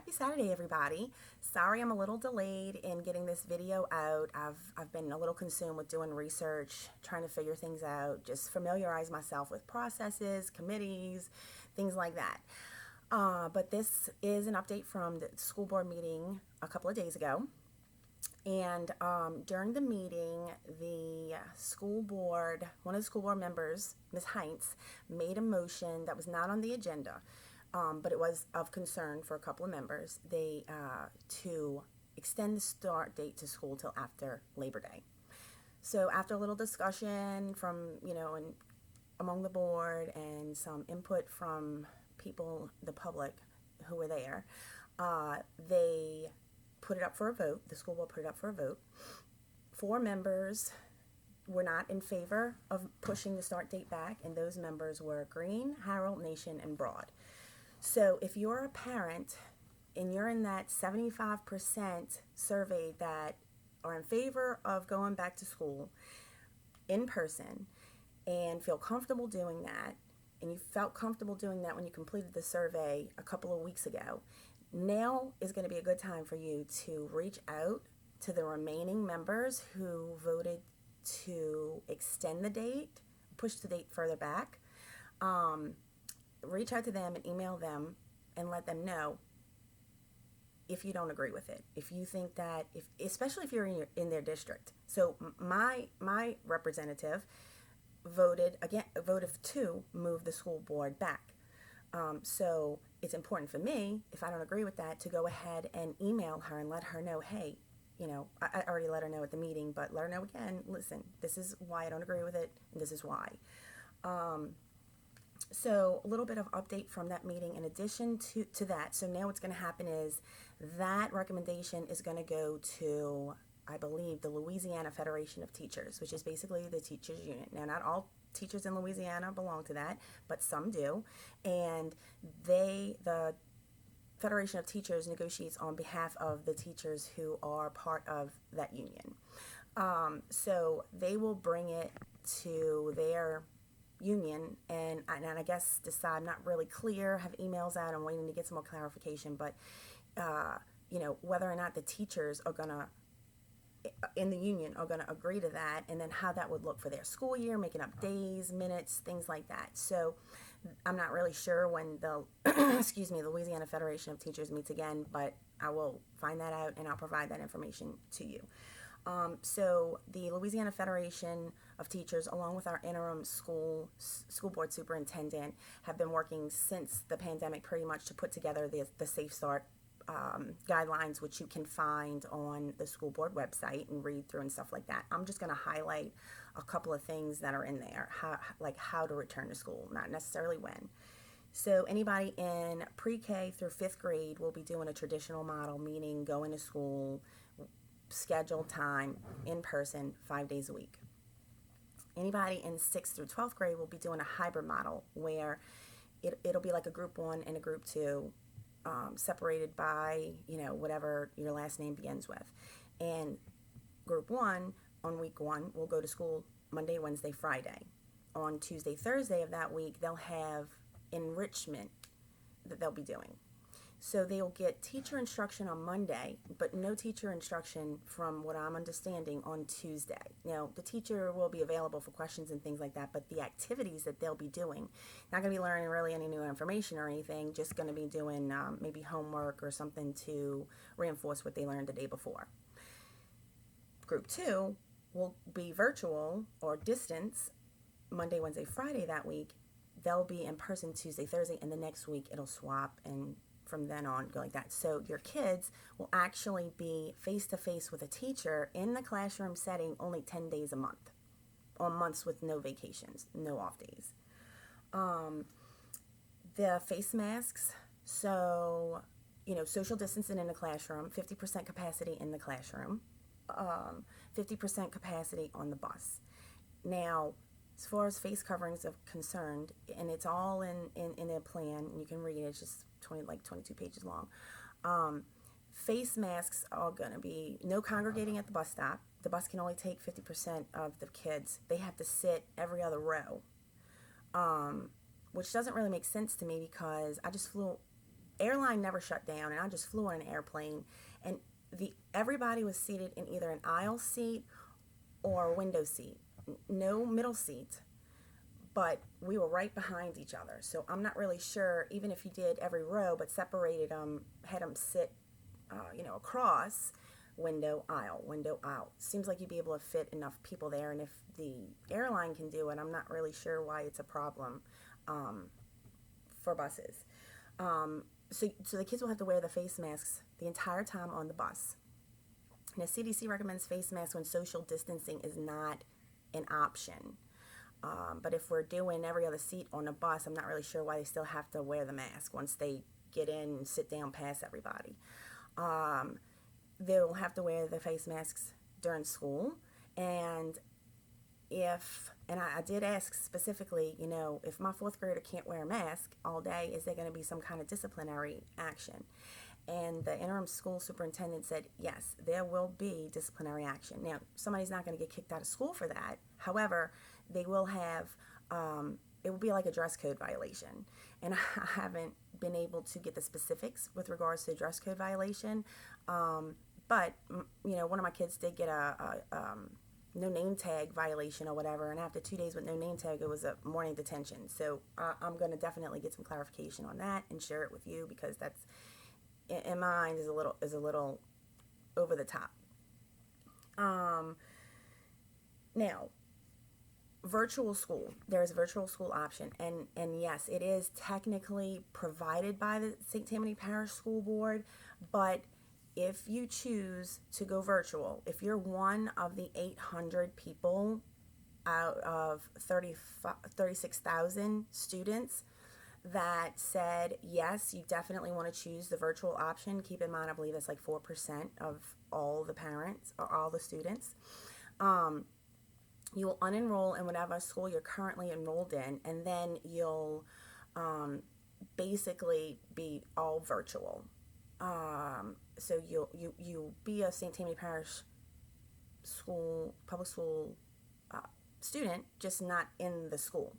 Happy Saturday, everybody. Sorry I'm a little delayed in getting this video out. I've been a little consumed with doing research, trying to figure things out, just familiarize myself with processes, committees, things like that. But this is an update from the school board meeting a couple of days ago. And during the meeting, the school board, one of the school board members, Ms. Heinz, made a motion that was not on the agenda, but it was of concern for a couple of members. To extend the start date to school till after Labor Day. So after a little discussion from, and among the board and some input from people, the public who were there, they put it up for a vote. The school board put it up for a vote. 4 members were not in favor of pushing the start date back, and those members were Green, Harold, Nation, and Broad. So if you're a parent and you're in that 75% survey that are in favor of going back to school in person and feel comfortable doing that, and you felt comfortable doing that when you completed the survey a couple of weeks ago, now is going to be a good time for you to reach out to the remaining members who voted to extend the date, push the date further back. Reach out to them and email them and let them know if you don't agree with it. If you think that, especially if you're in their district. So my representative voted to move the school board back. So it's important for me, if I don't agree with that, to go ahead and email her and let her know, hey, I already let her know at the meeting, but let her know again, listen, this is why I don't agree with it, and this is why. So a little bit of update from that meeting in addition to that. So now what's going to happen is that recommendation is going to go to, I believe, the Louisiana Federation of Teachers, which is basically the teachers union. Now, not all teachers in Louisiana belong to that, but some do. And the Federation of Teachers negotiates on behalf of the teachers who are part of that union. So they will bring it to their union and I guess decide, I'm not really clear, have emails out, I'm waiting to get some more clarification, but whether or not the teachers are going to in the union are going to agree to that, and then how that would look for their school year, making up days, minutes, things like that. So I'm not really sure when the the Louisiana Federation of Teachers meets again, but I will find that out and I'll provide that information to you. So the Louisiana Federation of Teachers, along with our interim school board superintendent, have been working since the pandemic pretty much to put together the Safe Start guidelines, which you can find on the school board website and read through and stuff like that. I'm just going to highlight a couple of things that are in there, how to return to school, not necessarily when. So anybody in pre-K through 5th grade will be doing a traditional model, meaning going to school, scheduled time, in person, 5 days a week. Anybody in 6th through 12th grade will be doing a hybrid model where it'll be like a group 1 and a group 2, separated by, whatever your last name begins with. And group 1 on week 1 will go to school Monday, Wednesday, Friday. On Tuesday, Thursday of that week, they'll have enrichment that they'll be doing. So they'll get teacher instruction on Monday, but no teacher instruction, from what I'm understanding, on Tuesday. Now, the teacher will be available for questions and things like that, but the activities that they'll be doing, not going to be learning really any new information or anything, just going to be doing maybe homework or something to reinforce what they learned the day before. Group 2 will be virtual or distance Monday, Wednesday, Friday that week. They'll be in person Tuesday, Thursday, and the next week it'll swap, and from then on go like that. So your kids will actually be face-to-face with a teacher in the classroom setting only 10 days a month, on months with no vacations, no off days. The face masks, so social distancing in the classroom, 50% capacity in the classroom, 50% capacity on the bus. Now, as far as face coverings are concerned, and it's all in their plan, and you can read it, it's just 22 pages long. Face masks are going to be no congregating at the bus stop. The bus can only take 50% of the kids. They have to sit every other row, which doesn't really make sense to me because I just flew airline never shut down, and I just flew on an airplane, and everybody was seated in either an aisle seat or a window seat, no middle seat, but we were right behind each other. So I'm not really sure, even if you did every row but separated them, had them sit, across, window, aisle. Seems like you'd be able to fit enough people there, and if the airline can do it, I'm not really sure why it's a problem for buses. So the kids will have to wear the face masks the entire time on the bus. Now, CDC recommends face masks when social distancing is not an option. But if we're doing every other seat on a bus, I'm not really sure why they still have to wear the mask once they get in and sit down past everybody. They'll have to wear the face masks during school. And I did ask specifically, if my fourth grader can't wear a mask all day, is there going to be some kind of disciplinary action? And the interim school superintendent said, yes, there will be disciplinary action. Now, somebody's not going to get kicked out of school for that. However, they will have, it will be like a dress code violation. And I haven't been able to get the specifics with regards to the dress code violation. But one of my kids did get a no name tag violation or whatever, and after 2 days with no name tag, it was a morning detention. So I'm going to definitely get some clarification on that and share it with you, because that's, in my mind, is a little over the top. Now, virtual school. There's a virtual school option, and yes, it is technically provided by the St. Tammany Parish School Board, but if you choose to go virtual, if you're one of the 800 people out of 36,000 students that said, yes, you definitely want to choose the virtual option. Keep in mind, I believe that's like 4% of all the parents or all the students. You will unenroll in whatever school you're currently enrolled in, and then you'll basically be all virtual. So you'll be a St. Tammany Parish school, public school student, just not in the school.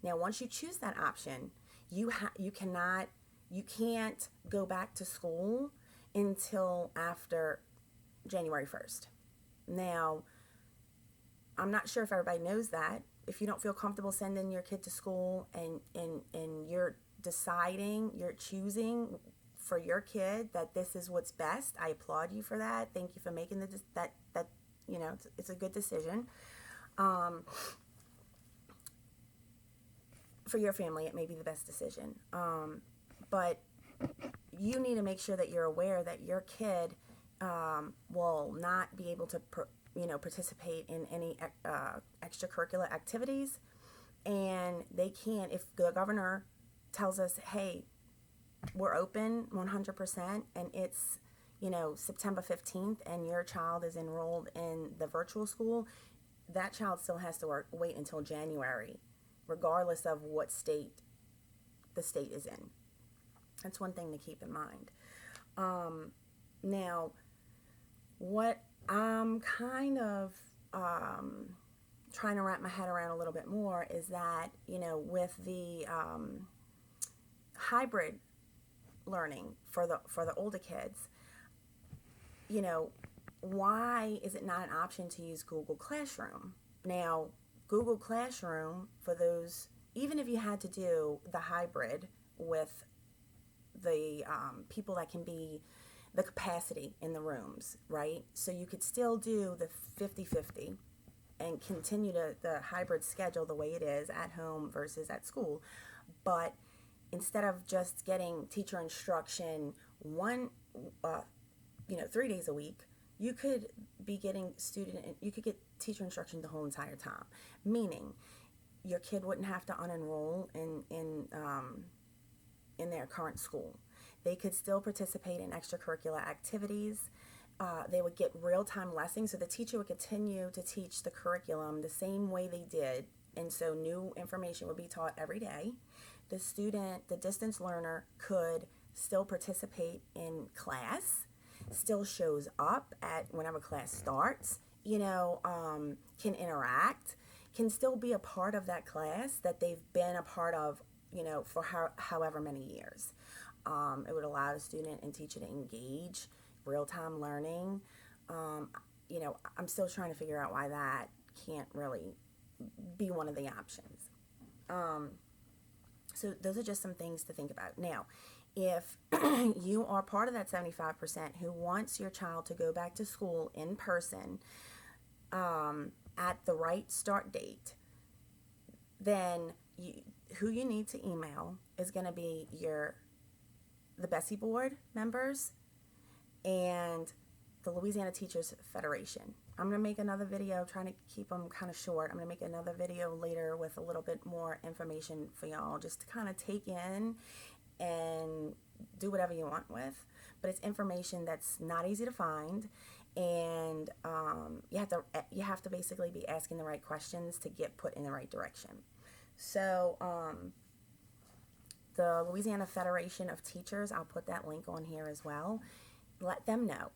Now, once you choose that option, you can't go back to school until after January 1st. Now, I'm not sure if everybody knows that. If you don't feel comfortable sending your kid to school and you're choosing for your kid that this is what's best, I applaud you for that. Thank you for making that it's a good decision. For your family, it may be the best decision. But you need to make sure that you're aware that your kid will not be able to participate in any extracurricular activities, and they can't, if the governor tells us, hey, we're open 100% and it's September 15th and your child is enrolled in the virtual school, that child still has to wait until January, regardless of what state the state is in. That's one thing to keep in mind. Now, what I'm kind of trying to wrap my head around a little bit more is that, with the hybrid learning for the older kids, why is it not an option to use Google Classroom? Now, Google Classroom, for those, even if you had to do the hybrid with the people that can be the capacity in the rooms, right? So you could still do the 50-50 and continue the hybrid schedule the way it is at home versus at school. But instead of just getting teacher instruction 3 days a week, you could be getting you could get teacher instruction the whole entire time. Meaning, your kid wouldn't have to unenroll in their current school. They could still participate in extracurricular activities. They would get real-time lessons, so the teacher would continue to teach the curriculum the same way they did, and so new information would be taught every day. The distance learner, could still participate in class, still shows up at whenever class starts, can interact, can still be a part of that class that they've been a part of, for however many years. It would allow the student and teacher to engage, real-time learning. I'm still trying to figure out why that can't really be one of the options. So those are just some things to think about. Now, if you are part of that 75% who wants your child to go back to school in person at the right start date, then who you need to email is going to be the Bessie Board members and the Louisiana Teachers Federation. I'm going to make another video, trying to keep them kind of short. I'm going to make another video later with a little bit more information for y'all just to kind of take in and do whatever you want with. But it's information that's not easy to find, and you have to basically be asking the right questions to get put in the right direction. So the Louisiana Federation of Teachers, I'll put that link on here as well. Let them know.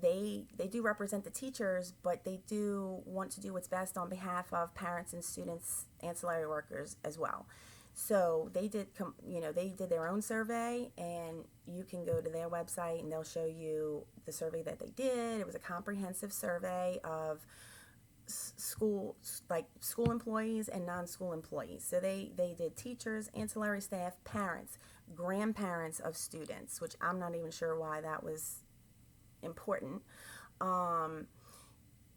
They do represent the teachers, but they do want to do what's best on behalf of parents and students, ancillary workers as well. So they did their own survey, and you can go to their website and they'll show you the survey that they did. It was a comprehensive survey of school employees and non-school employees. So they did teachers, ancillary staff, parents, grandparents of students, which I'm not even sure why that was important,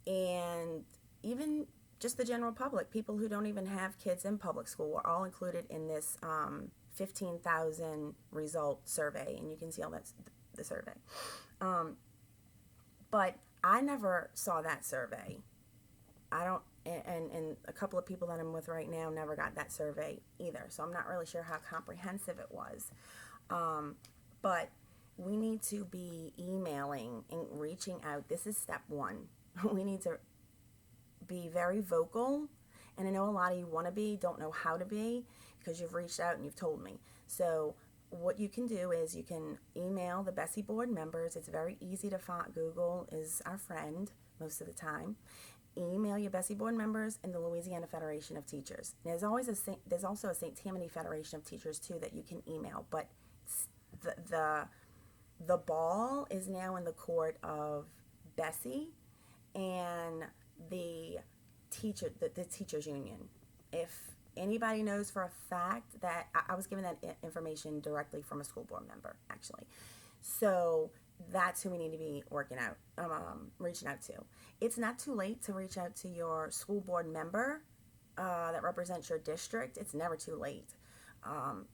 and even just the general public, people who don't even have kids in public school, were all included in this 15,000 result survey, and you can see all that's the survey. But I never saw that survey. I don't, and a couple of people that I'm with right now never got that survey either, so I'm not really sure how comprehensive it was. But we need to be emailing and reaching out. This is step one. We need to be very vocal, and I know a lot of you want to be, don't know how to be, because you've reached out and you've told me. So what you can do is you can email the Bessie Board members. It's very easy to find. Google is our friend most of the time. Email your Bessie Board members and the Louisiana Federation of Teachers. There's also a St. Tammany Federation of Teachers too that you can email, but the ball is now in the court of Bessie and the teachers union. If anybody knows for a fact that I was given that information directly from a school board member, actually, so that's who we need to be reaching out to. It's not too late to reach out to your school board member that represents your district. It's never too late.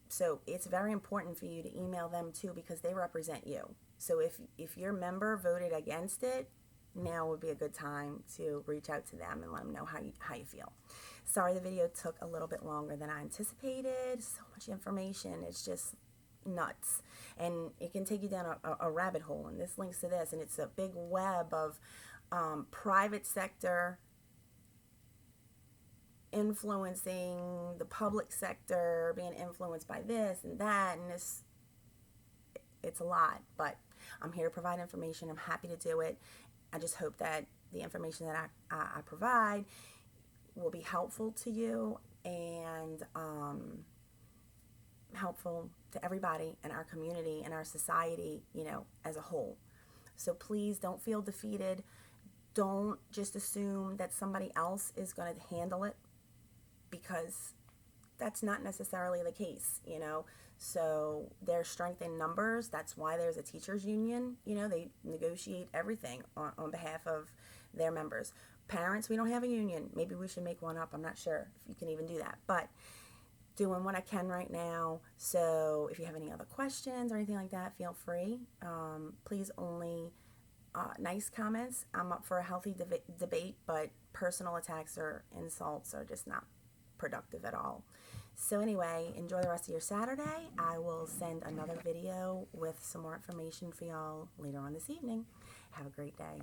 So it's very important for you to email them too, because they represent you. So if your member voted against it, now would be a good time to reach out to them and let them know how you feel. Sorry the video took a little bit longer than I anticipated. So much information. It's just nuts. And it can take you down a rabbit hole. And this links to this. And it's a big web of private sector influencing the public sector, being influenced by this and that, and it's a lot, but I'm here to provide information. I'm happy to do it. I just hope that the information that I provide will be helpful to you and helpful to everybody in our community and our society, as a whole. So please don't feel defeated. Don't just assume that somebody else is going to handle it, because that's not necessarily the case, So there's strength in numbers. That's why there's a teachers union. They negotiate everything on behalf of their members. Parents, we don't have a union. Maybe we should make one up. I'm not sure if you can even do that. But doing what I can right now. So if you have any other questions or anything like that, feel free. Please only nice comments. I'm up for a healthy debate, but personal attacks or insults are just not productive at all. So anyway, enjoy the rest of your Saturday. I will send another video with some more information for y'all later on this evening. Have a great day.